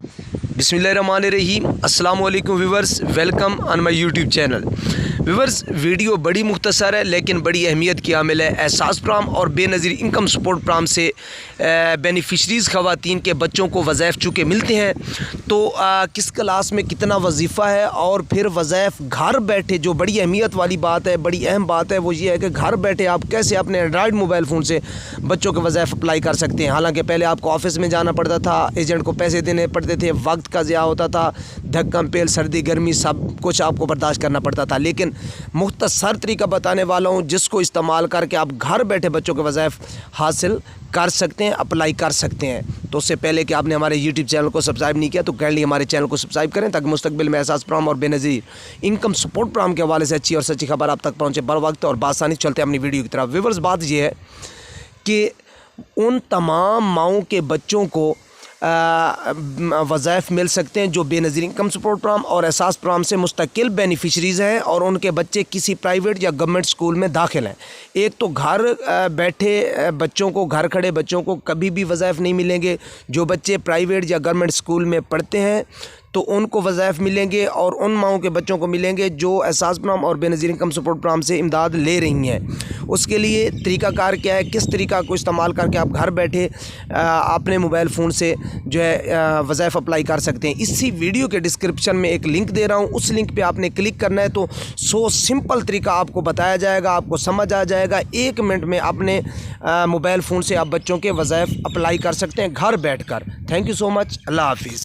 बिस्मिल्लाहिर्रहमानिर्रहीम। अस्सलाम वालेकुम viewers, welcome on my YouTube channel. Viewers, video बड़ी मुख्तसर है लेकिन बड़ी अहमियत की हामिल है। एहसास प्रोग्राम और बेनज़ीर इनकम सपोर्ट प्रोग्राम से बेनिफिशरीज़ ख़वातीन के बच्चों को वज़ाइफ चूँकि मिलते हैं तो किस क्लास में कितना वजीफ़ा है और फिर वज़ाइफ घर बैठे, जो बड़ी अहमियत वाली बात है, बड़ी अहम बात है, वो ये है कि घर बैठे आप कैसे अपने एंड्रॉयड मोबाइल फ़ोन से बच्चों के वज़ाइफ अप्लाई कर सकते हैं। हालांकि पहले आपको ऑफिस में जाना पड़ता था, एजेंट को पैसे देने पड़ते थे, वक्त का ज़िया होता था, धक्कम पेल, सर्दी गर्मी सब कुछ आपको बर्दाश्त करना पड़ता था। लेकिन मुख्तसर तरीका बताने वाला हूँ जिसको इस्तेमाल करके आप घर बैठे बच्चों के वज़ाइफ हासिल कर सकते हैं, अप्लाई कर सकते हैं। तो उससे पहले कि आपने हमारे यूट्यूब चैनल को सब्सक्राइब नहीं किया तो काइंडली हमारे चैनल को सब्सक्राइब करें ताकि मुस्तकबिल में एहसास प्रोग्राम और बेनज़ीर इनकम सपोर्ट प्रोग्राम के हवाले से अच्छी और सच्ची खबर आप तक पहुँचे बर वक्त और बासानी। चलते हैं अपनी वीडियो की तरफ। व्यूअर्स, बात यह है कि उन तमाम माओं के बच्चों को वज़ाइफ मिल सकते हैं जो बेनज़ीर इनकम सपोर्ट प्रोग्राम और एहसास प्रोग्राम से मुस्तकिल बेनिफिशरीज़ हैं और उनके बच्चे किसी प्राइवेट या गवर्नमेंट स्कूल में दाखिल हैं। एक तो घर बैठे बच्चों को, घर खड़े बच्चों को कभी भी वज़ाइफ नहीं मिलेंगे। जो बच्चे प्राइवेट या गवर्नमेंट स्कूल में पढ़ते हैं तो उनको वज़ाइफ मिलेंगे और उन माओं के बच्चों को मिलेंगे जो एहसास प्रोग्राम और बेनज़ीर इनकम सपोर्ट प्रोग्राम से इमदाद ले रही हैं। उसके लिए तरीक़ाकार क्या है, किस तरीक़ा को इस्तेमाल करके आप घर बैठे अपने मोबाइल फ़ोन से जो है वज़ाइफ अप्लाई कर सकते हैं। इसी वीडियो के डिस्क्रिप्शन में एक लिंक दे रहा हूँ, उस लिंक पे आपने क्लिक करना है तो सिंपल तरीका आपको बताया जाएगा, आपको समझ आ जाएगा। 1 मिनट में अपने मोबाइल फ़ोन से आप बच्चों के वज़ाइफ अप्लाई कर सकते हैं घर बैठ कर। Thank you so much. अल्लाह हाफिज़।